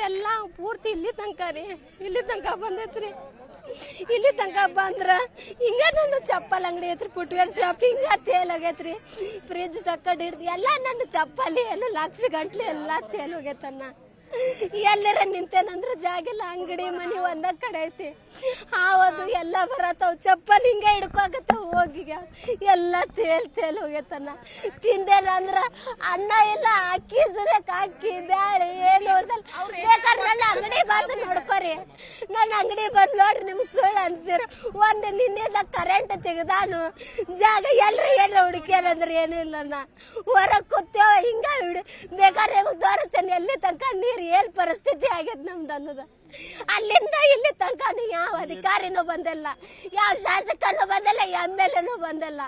ನೀರೆಲ್ಲ ಪೂರ್ತಿ ಇಲ್ಲಿ ತನಕ ರೀ, ಇಲ್ಲಿ ತನಕ ಬಂದೈತ್ರಿ. ಇಲ್ಲಿ ತನಕ ಬಂದ್ರ ಹಿಂಗ ನನ್ನ ಚಪ್ಪಲ್ ಅಂಗಡಿ ಐತ್ರಿ, ಫುಟ್ವೇರ್ ಶಾಪ್ ಹಿಂಗ ತೇಲ್ ಹೋಗೈತ್ರಿ. ಫ್ರಿಜ್ ಸಕ್ಕಡ್ ಹಿಡ್ದು ಎಲ್ಲ ನನ್ನ ಚಪ್ಪಲಿ ಎಲ್ಲ ಲಕ್ಷ ಗಂಟ್ಲೆ ಎಲ್ಲ ತೇಲ್ ಹೋಗೈತನ್ನ. ಎಲ್ಲರ ನಿಂತೇನಂದ್ರ ಜಾಗಿಲ್ಲ, ಅಂಗಡಿ ಮನಿ ಒಂದ ಕಡೆ ಐತಿ. ಹಾವದು ಎಲ್ಲ ಬರತ್ತವ್, ಚಪ್ಪಲ್ ಹಿಂಗ ಹಿಡ್ಕೋಗತ್ತವ, ಹೋಗಿಗ ಎಲ್ಲ ತೇಲ್ ಹೋಗೈತನ್ನ. ತಿಂದೇನಂದ್ರ ಅನ್ನ ಇಲ್ಲ, ಅಕ್ಕಿ ಸುರಕ್ ಅಕ್ಕಿ ಬ್ಯಾಳೆ ಏನು ಹೊಡ್ದಲ್. ಬೇಕಾದ್ರೆ ನನ್ನ ಅಂಗಡಿ ಬಂದು ನೋಡ್ಕೊರಿ, ನನ್ನ ಅಂಗಡಿ ಬಂದು ನೋಡ್ರಿ, ನಿಮ್ಗೆ ಸುಳ್ಳು ಅನ್ಸಿರ. ಒಂದು ನಿನ್ನೆದ ಕರೆಂಟ್ ತೆಗ್ದಾನು ಜಾಗ ಎಲ್ರಿ ಎಲ್ಲ ಹುಡುಕ್ಯಾರಂದ್ರೆ ಏನೂ ಇಲ್ಲ. ಹೊರಗ್ ಕೂತೇವ ಹಿಂಗ ಬೇಕಾದ್ರೆ ತೋರಿಸ್ತೇನೆ ಎಲ್ಲಿ ತನಕ ನೀರು ಏನ್ ಪರಿಸ್ಥಿತಿ ಆಗ್ಯದ ನಮ್ದು ಅನ್ನೋದ. ಅಲ್ಲಿಂದ ಇಲ್ಲಿ ತನಕ ಯಾವ ಅಧಿಕಾರಿನೂ ಬಂದಿಲ್ಲ, ಯಾವ ಶಾಸಕನೂ ಬಂದಿಲ್ಲ, MLA ಬಂದಿಲ್ಲ.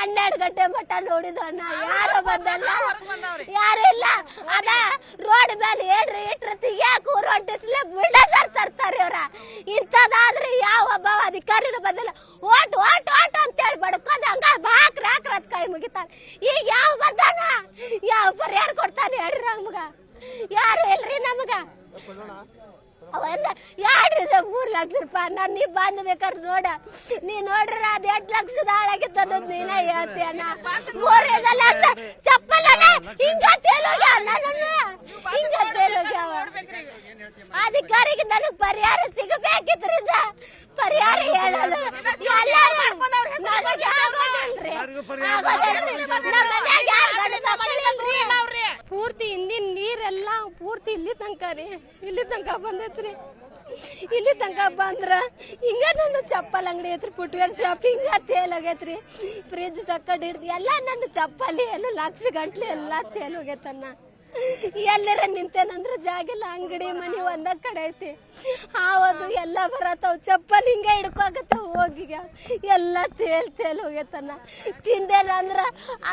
12 ಗಂಟೆ ಮಟ್ಟ ನೋಡಿದವನ್ನ ಯಾರು ಬಂದಿಲ್ಲ, ಯಾರು ಇಲ್ಲ. ಅದ ರೋಡ್ ಮೇಲೆ ಏನ್ರಿ ಇಟ್ಟಿರ್ತಿ, ಯಾಕೆ ರೋಡ್ ಬಿಲ್ಡರ್ ತರ್ತಾರೆ ಇವ್ರ. ಇಂಥದ್ದಾದ್ರೆ ಯಾವ ಒಬ್ಬ ಅಧಿಕಾರಿನೂ ಬಂದಿಲ್ಲ. ಓಟ್ ಓಟ್ ಓಟ್ ಅಂತೇಳಿ ಬಡ್ಕೊಂಡ್ ಹಂಗ ಬಾಕ್ರ ಹಾಕ್ರತ್ ಕೈ ಮುಗಿತಾನೆ. ಈಗ ಯಾವ ಬಂದಾನ, ಯಾವ ಪರಿಹಾರ ಕೊಡ್ತಾನೆ ಹೇಳ್ರಿ ನಮ್ಗ? ಯಾರು ಇಲ್ರಿ ನಮಗ. ಯಾರ್ರಿ 3 ಲಕ್ಷ ರೂಪಾಯಿ ನಾನು ನೀ ಬಂದ್ ಬೇಕಾದ್ರೆ ನೋಡ, ನೀ ನೋಡ್ರ ಅದ್ 8 ಲಕ್ಷದ ಹಾಳಾಗಿತ್ತು ಅನ್ನೋದು ನೀನ ಹೇಳ್ತೀಯಣ್ಣ. 3 ಲಕ್ಷ ಚಪ್ಪಲನ ಹಿಂಗ ತೇಲೋಗ್ಯಾವ, ನನ್ನ ಹಿಂಗ ತೇಲೋಗ್ಯಾವ. ಅಧಿಕಾರಿಗೆ ನನಗ್ ಪರಿಹಾರ ಸಿಗಬೇಕಿದ್ರಿಂದ ಪರಿಹಾರ ಹೇಳಲು ಪೂರ್ತಿ ಹಿಂದಿನ ನೀರೆಲ್ಲ ಪೂರ್ತಿ ಇಲ್ಲಿ ತನಕ ರೀ, ಇಲ್ಲಿ ತನಕ ಬಂದೈತ್ರಿ. ಇಲ್ಲಿ ತನಕ ಬಂದ್ರ ಹಿಂಗ ನನ್ನ ಚಪ್ಪಲ್ ಅಂಗಡಿ ಐತ್ರಿ, ಫುಟ್ವೇರ್ ಶಾಪ್ ಹಿಂಗ ತೇಲ್ ಹೋಗೈತ್ರಿ. ಫ್ರಿಜ್ ಸಕ್ಕಡ್ ಹಿಡ್ದು ಎಲ್ಲ ನನ್ನ ಚಪ್ಪಲಿ ಎಲ್ಲ ಲಕ್ಷ ಗಂಟ್ಲೆ ಎಲ್ಲ ತೇಲ್ ಹೋಗೈತನ್ನ. ಎಲ್ಲರ ನಿಂತೇನಂದ್ರ ಜಾಗಿಲ್ಲ, ಅಂಗಡಿ ಮನಿ ಒಂದ ಕಡೆ ಐತಿ. ಹಾವದು ಎಲ್ಲ ಬರತ್ತವ್, ಚಪ್ಪಲ್ ಹಿಂಗ ಹಿಡ್ಕೋಗತ್ತವ, ಹೋಗಿಗ ಎಲ್ಲ ತೇಲ್ ಹೋಗೈತನ್ನ. ತಿಂದೇನಂದ್ರ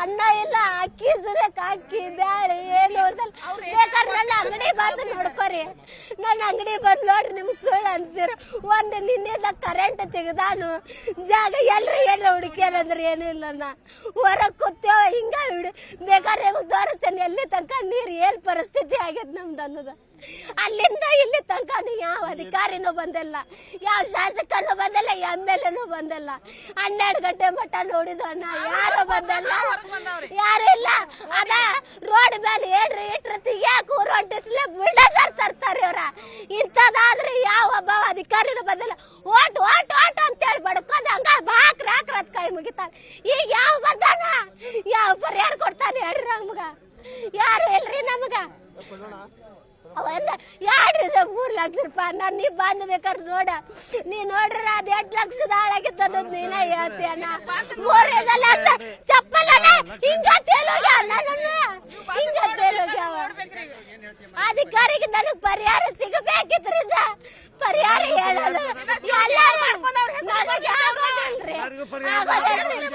ಅನ್ನ ಇಲ್ಲ, ಅಕ್ಕಿ ಸುರಕ್ ಅಕ್ಕಿ ಬ್ಯಾಳೆ ಏನು ಹೊಡ್ದಲ್. ಬೇಕಾದ್ರೆ ನನ್ನ ಅಂಗಡಿ ಬಂದು ನೋಡ್ಕೊರಿ, ನನ್ನ ಅಂಗಡಿ ಬಂದು ನೋಡ್ರಿ, ನಿಮ್ಗೆ ಸುಳ್ಳು ಅನ್ಸಿರ. ಒಂದು ನಿನ್ನೆದ ಕರೆಂಟ್ ತೆಗ್ದಾನು ಜಾಗ ಎಲ್ರಿ ಎಲ್ಲ ಹುಡುಕ್ಯಾರಂದ್ರೆ ಏನೂ ಇಲ್ಲ. ಹೊರಗ್ ಕೂತೇವ ಹಿಂಗ ಬೇಕಾದ್ರೆ ತೋರಿಸ್ತೇನೆ ಎಲ್ಲಿ ತನಕ ನೀರು ಏನ್ ಪರಿಸ್ಥಿತಿ ಆಗ್ಯದ ನಮ್ದು ಅನ್ನೋದ. ಅಲ್ಲಿಂದ ಇಲ್ಲಿ ತನಕ ಯಾವ ಅಧಿಕಾರಿನೂ ಬಂದಿಲ್ಲ, ಯಾವ ಶಾಸಕನೂ ಬಂದಿಲ್ಲ, MLA ಬಂದಿಲ್ಲ. 12 ಗಂಟೆ ಮಟ್ಟ ನೋಡಿದವನ್ನ ಯಾರು ಬಂದಿಲ್ಲ, ಯಾರು ಇಲ್ಲ. ಅದ ರೋಡ್ ಮೇಲೆ ಏನ್ರಿ ಇಟ್ಟಿರ್ತಿ, ಯಾಕೆ ರೋಡ್ ಬಿಲ್ಡರ್ ತರ್ತಾರೆ ಇವ್ರ. ಇಂಥದ್ದಾದ್ರೆ ಯಾವ ಒಬ್ಬ ಅಧಿಕಾರಿನೂ ಬಂದಿಲ್ಲ. ಓಟ್ ಓಟ್ ಓಟ್ ಅಂತೇಳಿ ಬಡ್ಕೊಂಡ್ ಹಂಗ ಬಾಕ್ರ ಹಾಕ್ರತ್ ಕೈ ಮುಗಿತಾನೆ. ಈಗ ಯಾವ ಬಂದಾನ, ಯಾವ ಪರಿಹಾರ ಕೊಡ್ತಾನೆ ಹೇಳ್ರಿ ನಮ್ಗ? ಯಾರು ಇಲ್ರಿ ನಮಗ. ಯಾರ್ರಿ 3 ಲಕ್ಷ ರೂಪಾಯಿ ನಾನು ನೀ ಬಂದ್ ಬೇಕಾದ್ರೆ ನೋಡ, ನೀ ನೋಡ್ರ ಅದ್ 8 ಲಕ್ಷದ ಹಾಳಾಗಿತ್ತು ಅನ್ನೋದು ನೀನ ಹೇಳ್ತೀಯಣ್ಣ. 3 ಲಕ್ಷ ಚಪ್ಪಲನ ಹಿಂಗ ತೇಲೋಗ್ಯಾವ, ನನ್ನ ಹಿಂಗ ತೇಲೋಗ್ಯಾವ. ಅಧಿಕಾರಿಗೆ ನನಗ್ ಪರಿಹಾರ ಸಿಗಬೇಕಿದ್ರಿಂದ ಪರಿಹಾರ ಹೇಳಲು ಎಲ್ಲರೂ ನನಗೆ ಆಗೋದಿಲ್ರಿ, ಆಗೋದಿಲ್ರಿ.